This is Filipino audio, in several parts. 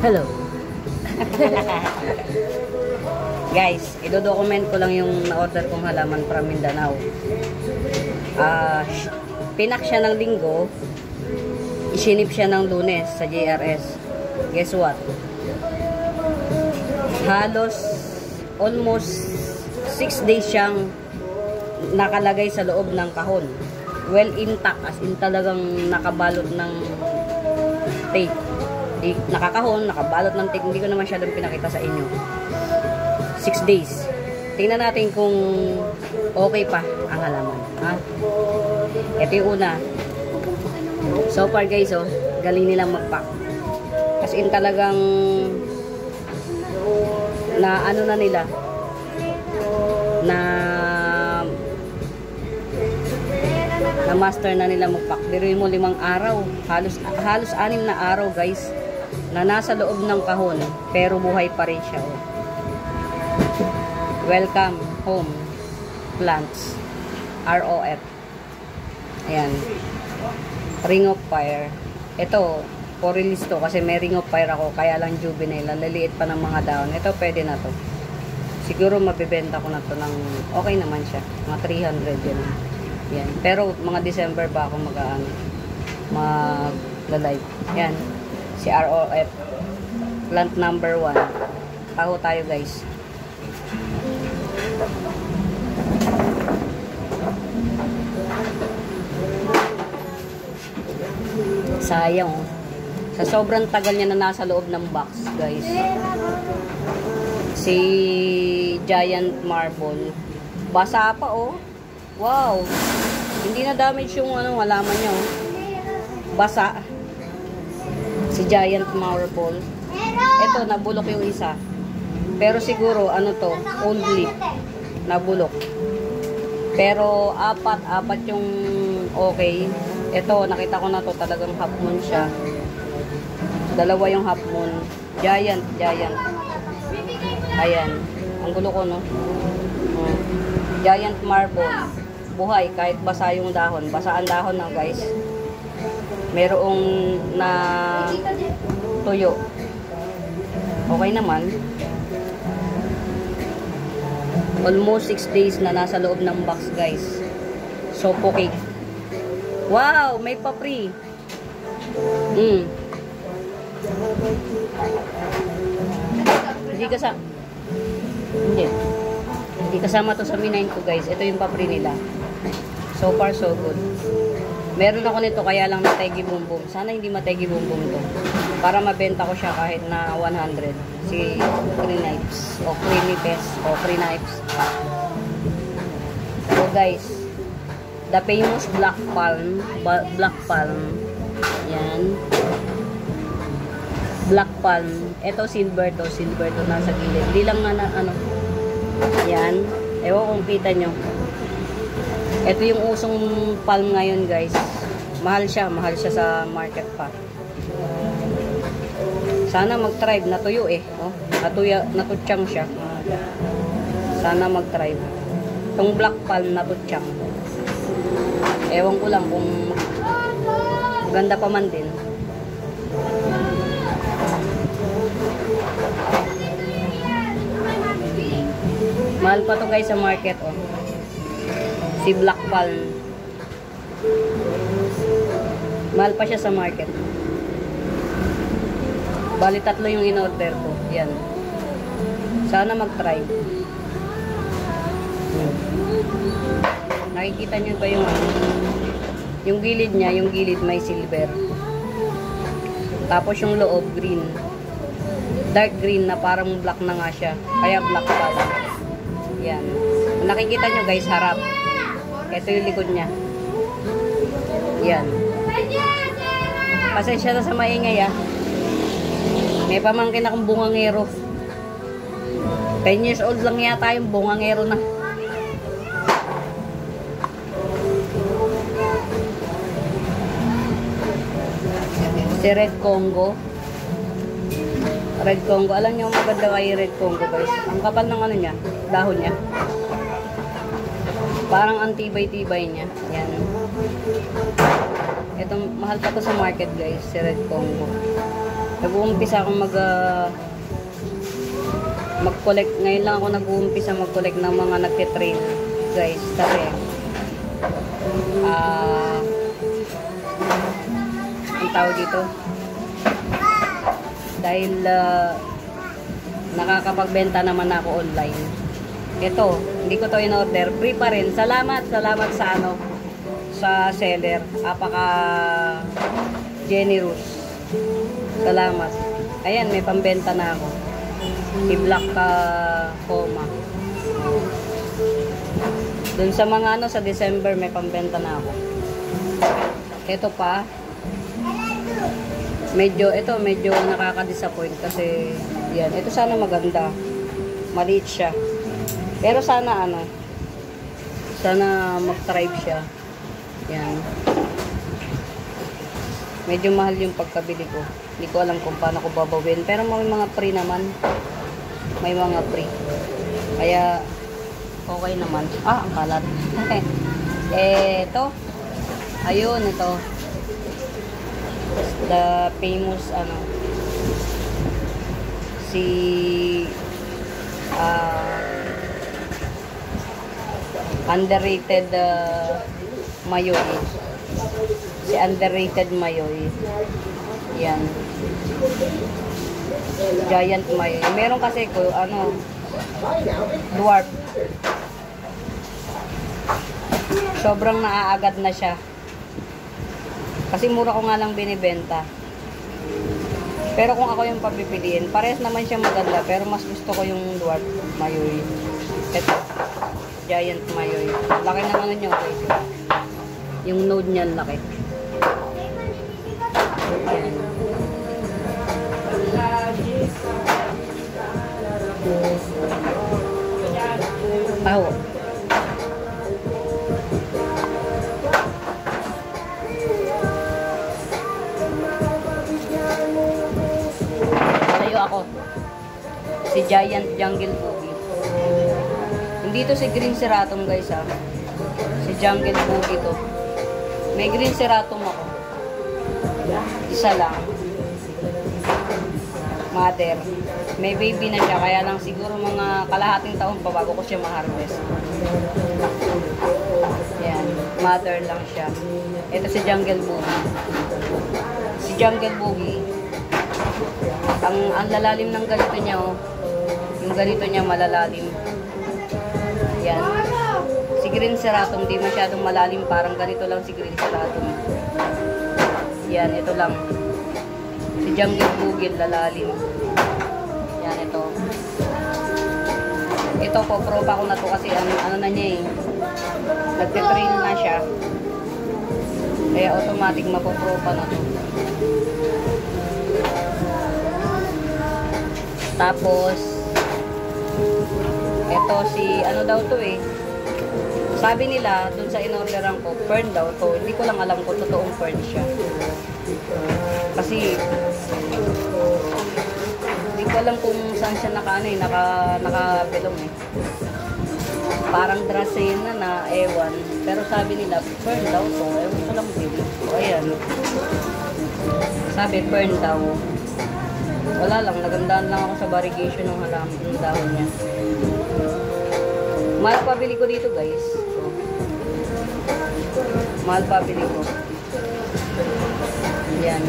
Hello. Guys, ido-document ko lang yung na-order kong halaman from Mindanao. Pinak siya ng linggo, isinip siya ng Lunes sa JRS. Guess what? Halos almost 6 days siyang nakalagay sa loob ng kahon. Well intact, as in talagang nakabalot ng tape. Nakakahon, nakabalot ng tape. Hindi ko naman siya doon pinakita sa inyo. 6 days. Tingnan natin kung okay pa ang halaman. Ha? Ito yung una. So far guys, oh, galing nilang mag-pack. As in talagang na ano na nila na master na nila mag-pack. Biruin mo 5 araw. Halos 6 na araw guys na nasa loob ng kahon pero buhay pa rin siya. Oh. Welcome home plants. ROF. Ayan. Ring of Fire. Ito, for release to kasi may Ring of Fire ako kaya lang juvenile. Laliit pa ng mga dahon. Ito pwede na to. Siguro mabibenta ko na to ng okay naman siya. Mga 300 yun. Yan. Pero mga December ba ako mag-live. Yan. Si ROF. Plant number 1. Taho tayo guys. Sayang. Sa sobrang tagal niya na nasa loob ng box guys. Si Giant Marble. Basa pa oh. Wow. Hindi na damage yung halaman niya oh. Basa. Si Giant Marble. Ito nabulok yung isa. Pero siguro to, old leaf. Nabulok. Pero apat yung okay. Ito nakita ko na to talagang half moon siya. Dalawa yung half moon. Giant. Ayan. Ang gulo ko no. Giant Marble. Buhay kahit basa yung dahon. Basa ang dahon na guys. Merong na tuyo. Okay naman. Almost 6 days na nasa loob ng box guys. So okay. Wow, may pa-free. Hindi kasama to sa minain ko guys. Ito yung pa-free nila. So far so good. Meron ako nito kaya lang mategi boom boom. Sana hindi mategi boom boom to. Para mabenta ko siya kahit na 100. Si Free Knives. O Free Nipes. O Free Knives. So guys. The famous Black Palm. Yan. Black Palm. Ito silver to. Silver to nasa gilid. Hindi lang na yan. Ewan kung kita nyo. Ito yung usong palm ngayon guys. Mahal siya sa market pa. Sana mag-tribe. Natuyo eh. Oh, natutsyang siya. Sana mag-tribe. Itong black palm natutsyang. Ewan ko lang kung ganda pa man din. Mahal pa to guys sa market oh. Si Black Palm. Mahal pa siya sa market. Bali 3 yung in-order ko. Yan. Sana mag-try. Nakikita nyo ba yung gilid niya, yung gilid may silver. Tapos yung loob green. Dark green na parang black na nga siya. Kaya Black Palm. Yan. Nakikita nyo guys, harap. Ito yung likod niya. Yan. Pasensya na sa maingay ah. May pamangkin akong bungangero. 10 years old lang yata yung bungangero na. Si Red Congo. Red Congo. Alam niyo maganda kay Red Congo guys. Ang kapal ng niya, dahon niya. Parang antibay-tibay niya. Yan. Itong mahal pa to sa market guys, si Red Congo. nag-uumpisa akong mag-collect. Ngayon lang ako nag-uumpisa mag-collect ng mga nagtitrail, guys. Kasi, ang tawag dito, dahil nakakapagbenta naman ako online. Ito, hindi ko to in-order. Free pa rin. Salamat sa sa seller. Apaka generous. Salamat. Ayan, may pambenta na ako. Si Black Coma. Dun sa mga sa December may pambenta na ako. Ito pa. Medyo nakaka-disappoint kasi yan. Ito sana maganda. Maliit siya. Pero sana sana mag-thrive siya. Yan. Medyo mahal yung pagkabili ko. Hindi ko alam kung paano ko babawin. Pero may mga free naman. May mga free. Kaya okay naman. Ang kalat. Ito. Ayun, ito. The famous si underrated Mayoy. Si underrated Mayoy. Yan. Giant Mayoy. Meron kasi ko dwarf. Sobrang naaagad na siya. Kasi mura ko nga lang binibenta. Pero kung ako yung papipiliin, parehas naman siya maganda. Pero mas gusto ko yung dwarf Mayoy. Ito. Giant Mayoy. Laki naman niya. Okay. Yung node niya laki. Yan. Taho. Ako. Si Giant Jungle Boogie. Hindi to si Green Ceratum, guys, ha. Si Jungle Boogie to. May Green Ceratum ako. Isa lang. Mother. May baby na siya, kaya lang siguro mga kalahating taon pa bago ko siya ma-harvest. Yan. Mother lang siya. Ito si Jungle Boogie. Si Jungle Boogie, ang lalalim ng ganito niya, yung ganito niya malalalim. Yan. Si Green Ceratum, di masyadong malalim, parang ganito lang si Green Ceratum. Yan, ito lang. Si Jungle Boogie, lalalim. Yan, ito. Ito, po-propa ko na to kasi ano na niya nagtitrail na siya. Kaya automatic mapopropa na to. Tapos, eto si, daw to sabi nila, dun sa in-orderan ko, fern daw to. Hindi ko lang alam kung totoong fern siya. Kasi, hindi ko alam kung saan siya nakabilong Parang Dracena na, ewan. Pero sabi nila, fern daw to. Ewan ko lang din. O, ayan. Sabi, fern daw. Wala lang, nagandaan lang ako sa variegation ng halaman ng dahon niya. Mahal pabili ko dito, guys. Mahal pabili ko. Yan.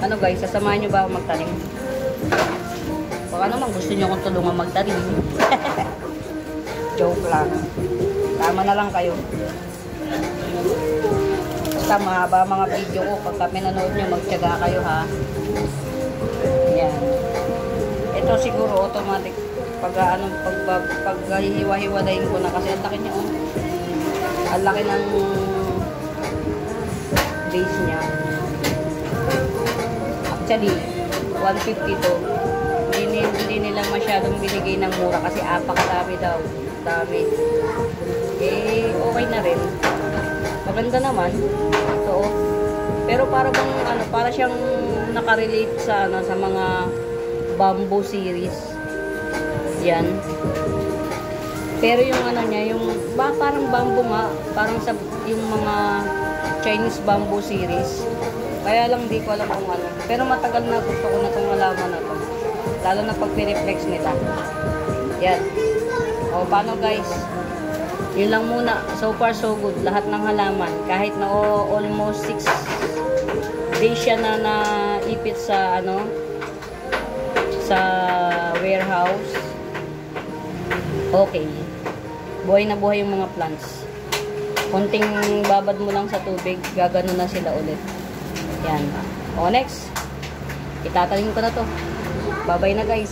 Ano, guys, sasamahan nyo ba ako magtanim? Baka naman gusto nyo akong tulungan magtanim. Joke lang. Tama na lang kayo. Basta mahaba mga video ko. Pagka pinanood nyo, magtiyaga kayo, ha. Yan. Ito siguro automatic. Pag hiwa-hiwalayin ko na kasi ang laki niya, ang laki ng base niya. Actually, 150 to. Hindi nila masyadong binigay ng mura kasi apakadami daw. Dami. Okay na rin. Maganda naman. Ito, pero para bang para siyang nakarelate sa sa mga bamboo series. Yan. Pero yung niya, yung parang bamboo nga, parang sa yung mga Chinese bamboo series. Kaya lang di ko alam kung ano. Pero matagal na gusto ko na itong halaman na to. Lalo na pag piniflex nila. Yan. O, paano guys? Yun lang muna. So far, so good. Lahat ng halaman. Kahit na almost 6 days siya na naipit sa, ano, sa warehouse. Okay. Buhay na buhay yung mga plants. Konting babad mo lang sa tubig, gagano na sila ulit. Yan. O, next. Itatanim ko na to. Bye-bye na guys.